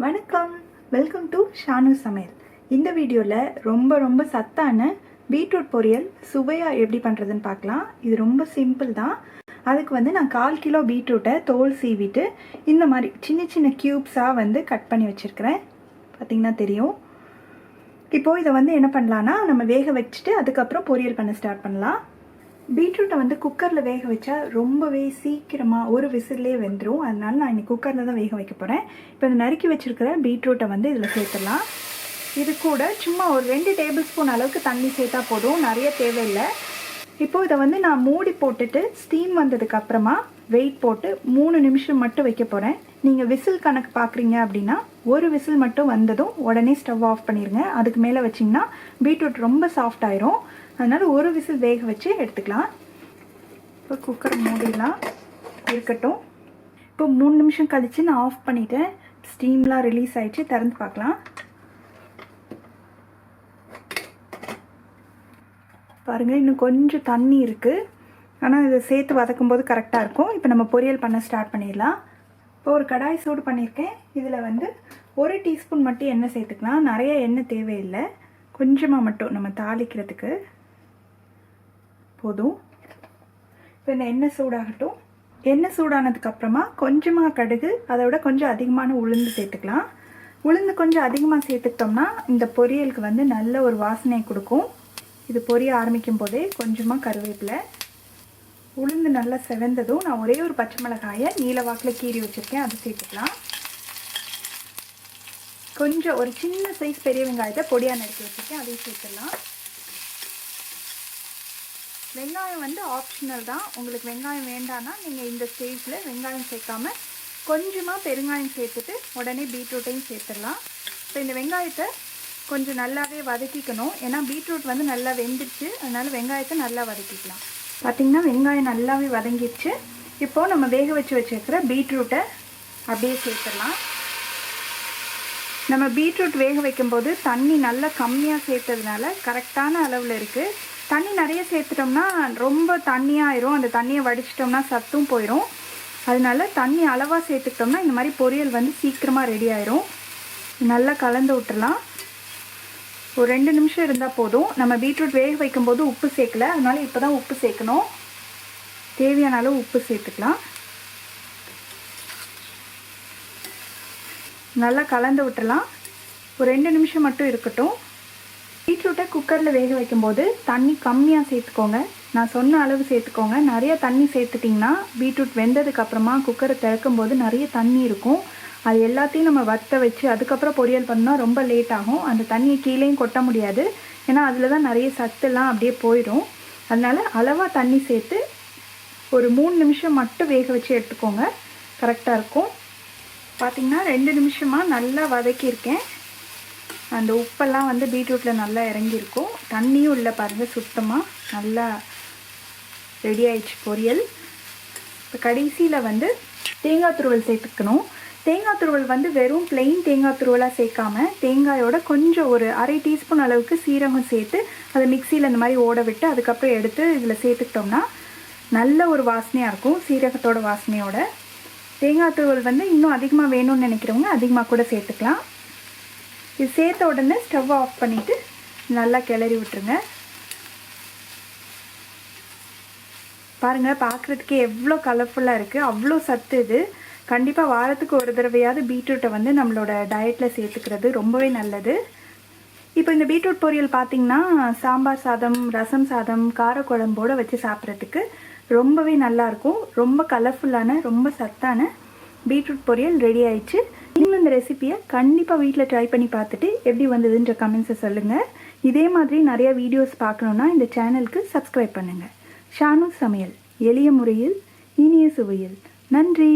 வணக்கம், welcome to Shanu சமையல். இந்த வீடியோவில் ரொம்ப சத்தான பீட்ரூட் பொரியல் சுவையாக எப்படி பண்ணுறதுன்னு பார்க்கலாம். இது ரொம்ப சிம்பிள் தான். அதுக்கு நான் 1/4 கிலோ பீட்ரூட்டை தோல் சீவிட்டு இந்த மாதிரி சின்ன க்யூப்ஸாக கட் பண்ணி வச்சுருக்கிறேன். பார்த்திங்கன்னா தெரியும். இப்போது இதை என்ன பண்ணலான்னா, நம்ம வேக வச்சுட்டு அதுக்கப்புறம் பொரியல் பண்ண ஸ்டார்ட் பண்ணலாம். பீட்ரூட்டை குக்கரில் வேக வச்சா ரொம்பவே சீக்கிரமாக ஒரு விசிலே வெந்துடும். அதனால நான் இன்றைக்கி குக்கரில் தான் வேக வைக்க போகிறேன். இப்போ இந்த நறுக்கி வச்சுருக்கிற பீட்ரூட்டை இதில் சேர்த்துடலாம். இது கூட சும்மா ஒரு 2 டேபிள் ஸ்பூன் அளவுக்கு தண்ணி சேர்த்தா போதும், நிறைய தேவையில்லை. இப்போது இதை நான் மூடி போட்டுட்டு ஸ்டீம் வந்ததுக்கப்புறமா வெயிட் போட்டு 3 நிமிஷம் மட்டும் வைக்க போகிறேன். நீங்கள் விசில் கணக்கு பார்க்குறீங்க அப்படின்னா ஒரு விசில் மட்டும் வந்ததும் உடனே ஸ்டவ் ஆஃப் பண்ணிடுங்க. அதுக்கு மேலே வச்சிங்கன்னா பீட்ரூட் ரொம்ப சாஃப்ட் ஆயிரும். அதனால் ஒரு விசில் வேக வச்சு எடுத்துக்கலாம். இப்போ குக்கர் மூடிலாம் இருக்கட்டும். இப்போ 3 நிமிஷம் கழித்து நான் ஆஃப் பண்ணிவிட்டேன். ஸ்டீம்லாம் ரிலீஸ் ஆகிடுச்சு. திறந்து பார்க்கலாம். பாருங்கள், இன்னும் கொஞ்சம் தண்ணி இருக்குது. ஆனால் இதை சேர்த்து வதக்கும்போது கரெக்டாக இருக்கும். இப்போ நம்ம பொரியல் பண்ண ஸ்டார்ட் பண்ணிடலாம். இப்போ ஒரு கடாய் சூடு பண்ணியிருக்கேன். இதில் 1 டீஸ்பூன் மட்டும் எண்ணெய் சேர்த்துக்கலாம். நிறைய எண்ணெய் தேவையில்லை, கொஞ்சமாக மட்டும் நம்ம தாளிக்கிறதுக்கு போதும். இப்போ இந்த எண்ணெய் சூடாகட்டும். எண்ணெய் சூடானதுக்கப்புறமா கொஞ்சமாக கடுகு, அதை விட கொஞ்சம் அதிகமான உளுந்து சேர்த்துக்கலாம். உளுந்து கொஞ்சம் அதிகமாக சேர்த்துக்கிட்டோம்னா இந்த பொரியலுக்கு நல்ல ஒரு வாசனை கொடுக்கும். இது பொரிய ஆரம்பிக்கும் போதே கொஞ்சமாக கருவேப்பிலை. உளுந்து நல்லா செவந்ததும் நான் ஒரே ஒரு பச்சை மிளகாயை நீல வாக்கில் கீறி வச்சுருக்கேன், அதை சேர்த்துக்கலாம். கொஞ்சம் ஒரு சின்ன சைஸ் பெரிய வெங்காயத்தை பொடியாக நறுக்கி வச்சுருக்கேன், அதையும் சேர்த்துடலாம். வெங்காயம் ஆப்ஷனல் தான். உங்களுக்கு வெங்காயம் வேண்டான்னா நீங்கள் இந்த ஸ்டேஜில் வெங்காயம் சேர்க்காம கொஞ்சமாக பெருங்காயம் சேர்த்துட்டு உடனே பீட்ரூட்டையும் சேர்த்துடலாம். இப்போ இந்த வெங்காயத்தை கொஞ்சம் நல்லாவே வதக்கிக்கணும். ஏன்னா பீட்ரூட் நல்லா வெந்துடுச்சு, அதனால் வெங்காயத்தை நல்லா வதக்கிக்கலாம். பார்த்திங்கன்னா வெங்காயம் நல்லாவே வதங்கிடுச்சு. இப்போது நம்ம வேக வச்சுருக்கிற பீட்ரூட்டை அப்படியே சேர்த்துடலாம். நம்ம பீட்ரூட் வேக வைக்கும்போது தண்ணி நல்லா கம்மியாக சேர்த்ததுனால கரெக்டான அளவில் இருக்குது. தண்ணி நிறைய சேர்த்துட்டோம்னா ரொம்ப தண்ணியாயிரும். அந்த தண்ணியை வடிச்சிட்டோம்னா சத்தும் போயிடும். அதனால தண்ணி அளவாக சேர்த்துக்கிட்டோம்னா இந்த மாதிரி பொரியல் சீக்கிரமாக ரெடி ஆயிரும். நல்லா கலந்து விட்டுறலாம். ஒரு 2 நிமிஷம் இருந்தால் போதும். நம்ம பீட்ரூட் வேக வைக்கும்போது உப்பு சேர்க்கல, அதனால இப்போ தான் உப்பு சேர்க்கணும். தேவையான அளவு உப்பு சேர்த்துக்கலாம். நல்லா கலந்து விட்டுறலாம். ஒரு 2 நிமிஷம் மட்டும் இருக்கட்டும். பீட்ரூட்டை குக்கரில் வேக வைக்கும்போது தண்ணி கம்மியாக சேர்த்துக்கோங்க. நான் சொன்ன அளவு சேர்த்துக்கோங்க. நிறைய தண்ணி சேர்த்துட்டிங்கன்னா பீட்ரூட் வெந்ததுக்கப்புறமா குக்கரை திறக்கும்போது நிறைய தண்ணி இருக்கும். அது எல்லாத்தையும் நம்ம வற்ற வச்சு அதுக்கப்புறம் பொரியல் பண்ணால் ரொம்ப லேட் ஆகும். அந்த தண்ணியை கீழேயும் கொட்ட முடியாது, ஏன்னா அதில் தான் நிறைய சத்துலாம் அப்படியே போயிடும். அதனால் அளவாக தண்ணி சேர்த்து ஒரு 3 நிமிஷம் மட்டும் வேக வச்சு எடுத்துக்கோங்க, கரெக்டாக இருக்கும். பார்த்திங்கன்னா 2 நிமிஷமாக நல்லா வதக்கியிருக்கேன். அந்த உப்பெல்லாம் பீட்ரூட்டில் நல்லா இறங்கியிருக்கும். தண்ணியும் இல்லை பாருங்கள், சுத்தமாக நல்லா ரெடி ஆயிடுச்சு பொரியல். இப்போ கடைசியில் தேங்காய் துருவல் சேர்த்துக்கணும். தேங்காய் துருவல் வெறும் பிளெயின் தேங்காய் துருவலாக சேர்க்காம தேங்காயோட கொஞ்சம் ஒரு 1/2 டீஸ்பூன் அளவுக்கு சீரகம் சேர்த்து அதை மிக்சியில் இந்த மாதிரி ஓட விட்டு அதுக்கப்புறம் எடுத்து இதில் சேர்த்துக்கிட்டோம்னா நல்ல ஒரு வாசனையாக இருக்கும். சீரகத்தோட வாசனையோட தேங்காய் துருவல் இன்னும் அதிகமாக வேணும்னு நினைக்கிறவங்க அதிகமாக கூட சேர்த்துக்கலாம். இது சேர்த்த உடனே ஸ்டவ் ஆஃப் பண்ணிவிட்டு நல்லா கிளறி விட்டுருங்க. பாருங்கள், பார்க்குறதுக்கே எவ்வளோ கலர்ஃபுல்லாக இருக்குது, அவ்வளோ சத்து. இது கண்டிப்பாக வாரத்துக்கு ஒரு தடவையாவது பீட்ரூட்டை நம்மளோட டயட்டில் சேர்த்துக்கிறது ரொம்பவே நல்லது. இப்போ இந்த பீட்ரூட் பொரியல் பார்த்திங்கன்னா சாம்பார் சாதம், ரசம் சாதம், காரக்குழம்போடு வச்சு சாப்பிட்றதுக்கு ரொம்பவே நல்லாயிருக்கும். ரொம்ப கலர்ஃபுல்லான ரொம்ப சத்தான பீட்ரூட் பொரியல் ரெடி ஆயிடுச்சு. நீங்களும் இந்த ரெசிபியை கண்டிப்பாக வீட்டில் ட்ரை பண்ணி பார்த்துட்டு எப்படி வந்ததுன்ற கமெண்ட்ஸை சொல்லுங்கள். இதே மாதிரி நிறையா வீடியோஸ் பார்க்கணுன்னா இந்த சேனலுக்கு சப்ஸ்கிரைப் பண்ணுங்கள். ஷானு சமையல், எளிய முறையில் இனிய சுவையில். நன்றி.